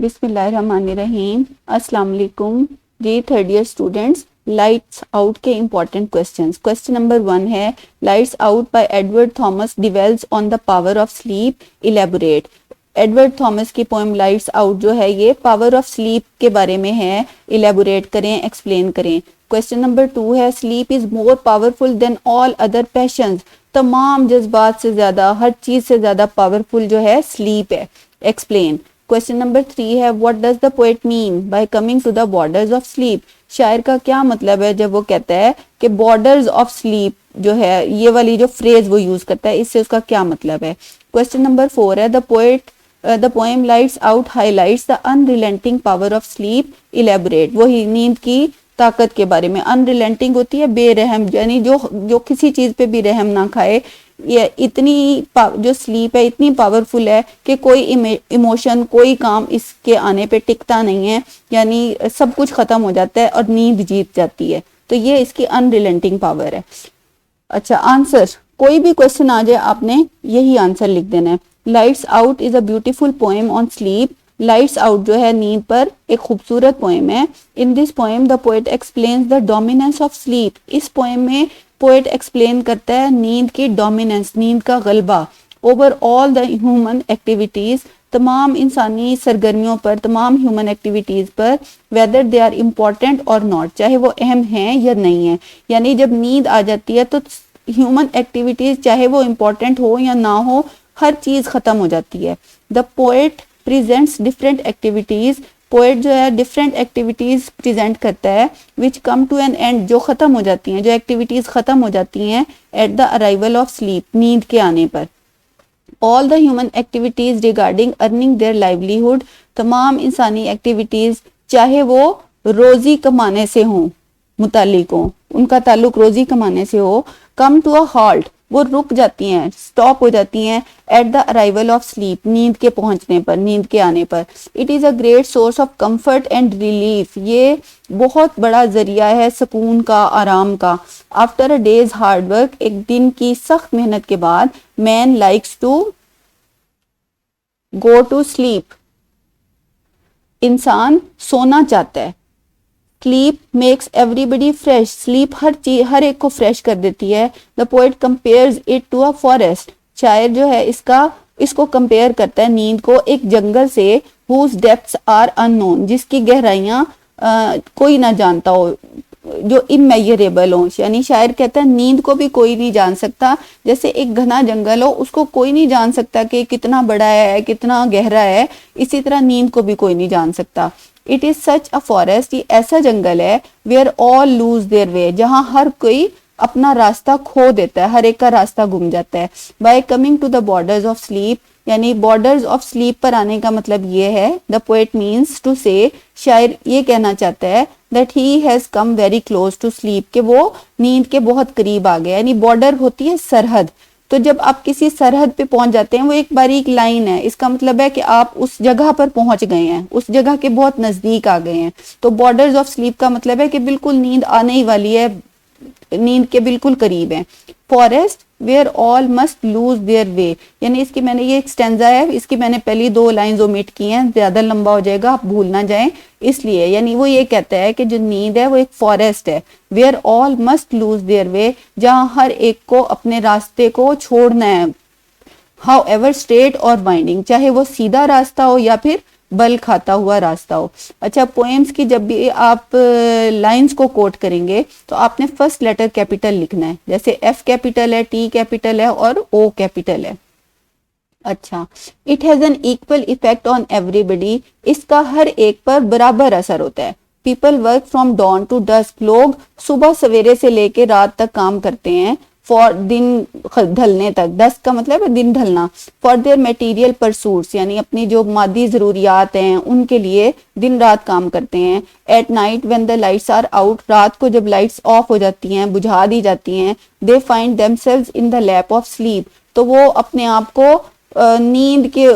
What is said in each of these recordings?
बिस्मिल्लाहिर्रहमानिर्रहीम। अस्सलाम वालेकुम जी third year students. Lights out के इंपॉर्टेंट क्वेश्चंस। क्वेश्चन नंबर 1 है lights out by Edward Thomas dwells on the power of sleep, elaborate. Edward Thomas की poem lights out जो है ये पावर ऑफ स्लीप के बारे में है, इलेबोरेट करें, एक्सप्लेन करें। क्वेश्चन नंबर 2 है sleep is more powerful than all other patience. तमाम जज्बात से ज्यादा, हर चीज से ज्यादा पावरफुल जो है स्लीप है, एक्सप्लेन। क्वेश्चन नंबर 3 है what does the poet mean by coming to the borders of sleep. शायर का क्या मतलब है जब वो कहता है कि बॉर्डर्स ऑफ स्लीप जो है, ये वाली जो फ्रेज वो यूज करता है, इससे उसका क्या मतलब है। क्वेश्चन नंबर 4 है the poem lights out highlights the unrelenting power of sleep, elaborate. वही नींद की ताकत के बारे में। अनरिलेंटिंग होती है बेरहम, यानी जो किसी चीज पे भी रहम ना खाए। ये इतनी जो स्लीप है इतनी पावरफुल है कि कोई इमोशन, कोई काम इसके आने पे टिकता नहीं है, यानी सब कुछ खत्म हो जाता है और नींद जीत जाती है। तो ये इसकी अनरिलेंटिंग पावर है। अच्छा, आंसर कोई भी क्वेश्चन आ जाए आपने यही आंसर लिख देना है। Lights out is a beautiful poem on sleep. Lights out जो है नींद पर एक खूबसूरत पोएम है। In this poem the poet explains the dominance of sleep. इस पोएम में पोएट एक्सप्लेन करता है नींद की डोमिनेंस, नींद का गलबा over all the human activities, तमाम इंसानी सरगर्मियों पर, तमाम ह्यूमन एक्टिविटीज पर, वेदर दे आर इम्पोर्टेंट और नॉट, चाहे वो अहम हैं या नहीं है। यानी जब नींद आ जाती है तो ह्यूमन एक्टिविटीज चाहे वो इम्पोर्टेंट हो या ना हो, हर चीज खत्म हो जाती है। The poet presents different activities. Poet जो है डिफरेंट एक्टिविटीज प्रेजेंट करता है विच कम टू एन एंड, जो खत्म हो जाती हैं, जो एक्टिविटीज खत्म हो जाती हैं at the arrival of sleep, नींद के आने पर। All the human activities regarding earning their livelihood. तमाम इंसानी एक्टिविटीज चाहे वो रोजी कमाने से हो, मुतालिक हो, उनका ताल्लुक रोजी कमाने से हो, कम टू अ हॉल्ट, वो रुक जाती हैं, स्टॉप हो जाती हैं at the arrival of sleep, नींद के पहुंचने पर, नींद के आने पर। It is a great source of comfort and relief. ये बहुत बड़ा जरिया है सुकून का, आराम का। After a day's hard work, एक दिन की सख्त मेहनत के बाद, man likes to go to sleep, इंसान सोना चाहता है। Sleep makes everybody fresh, sleep हर एक को फ्रेश कर देती है। The poet compares it to a forest. शायर जो है इसको कंपेयर करता है नींद को एक जंगल से, हुज डेप्थ्स आर अननोन, जिसकी गहराइयां कोई ना जानता हो, जो इमेजरेबल हो। यानी शायर कहता है नींद को भी कोई नहीं जान सकता, जैसे एक घना जंगल हो उसको कोई नहीं जान सकता कि कितना बड़ा है, कितना गहरा है, इसी तरह नींद को भी कोई नहीं जान सकता। It is such a forest, ये ऐसा जंगल है where all lose their way, जहां हर कोई अपना रास्ता खो देता है, हर एक का रास्ता गुम जाता है। By coming to the borders of sleep, यानी बॉर्डर्स ऑफ स्लीप पर आने का मतलब ये है, द पोएट मीन्स टू से, शायर ये कहना चाहता है that he has come very close to sleep, कि वो नींद के बहुत करीब आ गया। यानी बॉर्डर होती है सरहद, तो जब आप किसी सरहद पे पहुंच जाते हैं, वो एक बारीक लाइन है, इसका मतलब है कि आप उस जगह पर पहुंच गए हैं, उस जगह के बहुत नजदीक आ गए हैं। तो बॉर्डर्स ऑफ स्लीप का मतलब है कि बिल्कुल नींद आने ही वाली है, नींद के बिल्कुल करीब है। Forest where all must lose their way, यानी इसकी मैंने ये एक स्टेंजा है, इसकी मैंने पहली 2 लाइंस ओमिट की हैं, ज्यादा लंबा हो जाएगा, आप भूल ना जाएं इसलिए। यानी वो ये कहता है कि जो नींद है वो एक फॉरेस्ट है, where all must lose their way, जहां हर एक को अपने रास्ते को छोड़ना है। हाउ एवर स्ट्रेट और बाइंडिंग, चाहे वो सीधा रास्ता हो या फिर बल खाता हुआ रास्ता हो। अच्छा, पोएम्स की जब भी आप लाइंस को कोट करेंगे तो आपने फर्स्ट लेटर कैपिटल लिखना है, जैसे एफ कैपिटल है, टी कैपिटल है और ओ कैपिटल है। अच्छा, it has an equal effect on everybody, इसका हर एक पर बराबर असर होता है। People work from dawn to dusk, लोग सुबह सवेरे से लेके रात तक काम करते हैं, फॉर दिन ढलने तक, डस्क का मतलब है दिन ढलना, फॉर देयर मटेरियल परसूट्स, यानी अपनी जो मादी जरूरियात हैं उनके लिए दिन रात काम करते हैं। At night when the lights are out, रात को जब लाइट्स ऑफ हो जाती हैं, बुझा दी जाती हैं, they find themselves in the lap of sleep, तो वो अपने आप को नींद के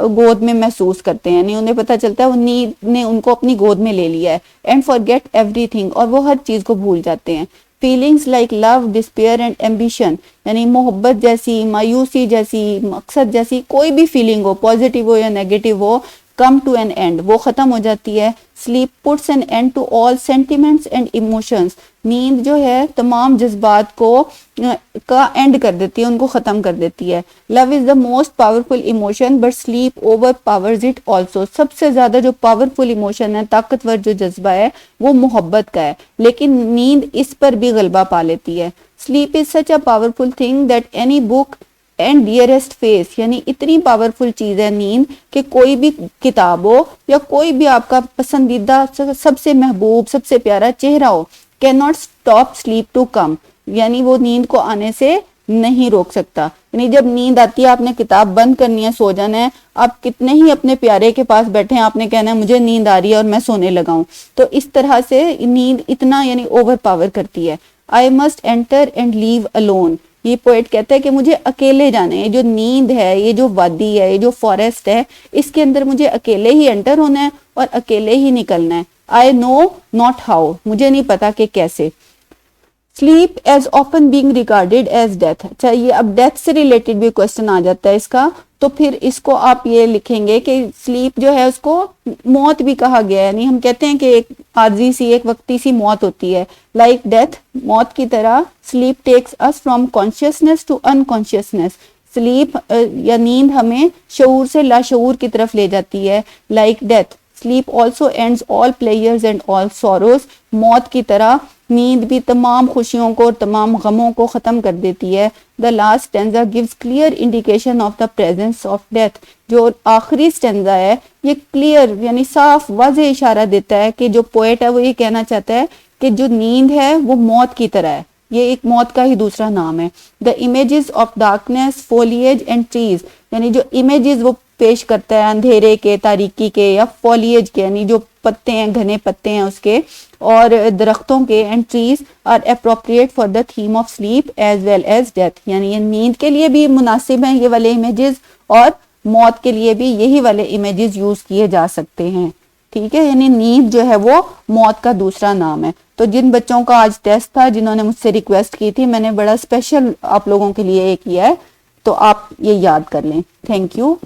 गोद में महसूस करते हैं, नहीं उन्हें पता चलता है वो नींद ने उनको अपनी गोद में ले लिया है। एंड फॉरगेट एवरीथिंग, और वो हर चीज को भूल जाते हैं। Feelings like love, despair and ambition, यानी मोहब्बत जैसी, मायूसी जैसी, मकसद जैसी कोई भी फीलिंग हो, पॉजिटिव हो या नेगेटिव हो, come to an end, वो खत्म हो जाती है. Sleep puts an end to all sentiments and emotions. नींद जो है तमाम जज्बात को का एंड कर देती है, उनको खत्म कर देती है. Love is the most powerful emotion but sleep over powers it also. सबसे ज्यादा जो पावरफुल इमोशन है, ताकतवर जो जज्बा है, वो मोहब्बत का है, लेकिन नींद इस पर भी गलबा पा लेती है. Sleep is such a powerful thing that any book and dearest face, यानी इतनी पावरफुल चीज है नींद कि कोई भी किताब हो या कोई भी आपका पसंदीदा सबसे महबूब सबसे प्यारा चेहरा हो, can not stop sleep to come, यानी वो नींद को आने से नहीं रोक सकता. यानी जब नींद आती है, आपने किताब बंद करनी है, सो जाना है, आप कितने ही अपने प्यारे के पास बैठे हैं, आपने कहना है मुझे नींद आ रही है और मैं सोने लगा हूं. तो इस तरह से नींद इतना यानी ओवर पावर करती है. I must enter and leave alone. ये पोएट कहता है कि मुझे अकेले जाना है. ये जो नींद है, ये जो वादी है, ये जो फॉरेस्ट है, इसके अंदर मुझे अकेले ही एंटर होना है और अकेले ही निकलना है. आई नो नॉट हाउ, मुझे नहीं पता कि कैसे. Sleep as often being regarded as death. अच्छा, ये अब डेथ से रिलेटेड भी क्वेश्चन आ जाता है इसका, तो फिर इसको आप ये लिखेंगे कि स्लीप जो है उसको मौत भी कहा गया है. यानी हम कहते हैं कि एक आरजी सी, एक वक्ती सी मौत होती है. लाइक डेथ, मौत की तरह sleep takes us from consciousness to unconsciousness. Sleep या नींद हमें शऊर से लाशऊर की तरफ ले जाती है. Like death, sleep also ends all players and all sorrows. मौत की तरह नींद भी तमाम खुशियों को और तमाम गमों को खत्म कर देती है. The last stanza gives clear indication of the presence of death. जो आखिरी स्टेंजा है ये क्लियर यानी साफ वाज़ेह इशारा देता है कि जो पोएट है वो ये कहना चाहता है कि जो नींद है वो मौत की तरह है. ये एक मौत का ही दूसरा नाम है. The images of darkness, foliage and trees, यानी जो इमेजेस वो पेश करता है अंधेरे के, तारीकी के या फॉलिएज के, यानी जो पत्ते हैं, घने पत्ते हैं उसके, और दरख्तों के, and trees are appropriate for the theme of sleep as well as death. यानी ये नींद के लिए भी मुनासिब हैं ये वाले इमेजेस, और मौत के लिए भी यही वाले इमेजेस यूज किए जा सकते हैं. ठीक है, यानी नींद जो है वो मौत का दूसरा नाम है. तो जिन बच्चों का आज टेस्ट था, जिन्होंने मुझसे रिक्वेस्ट की थी, मैंने बड़ा स्पेशल आप लोगों के लिए ये किया है, तो आप ये याद कर लें. Thank you.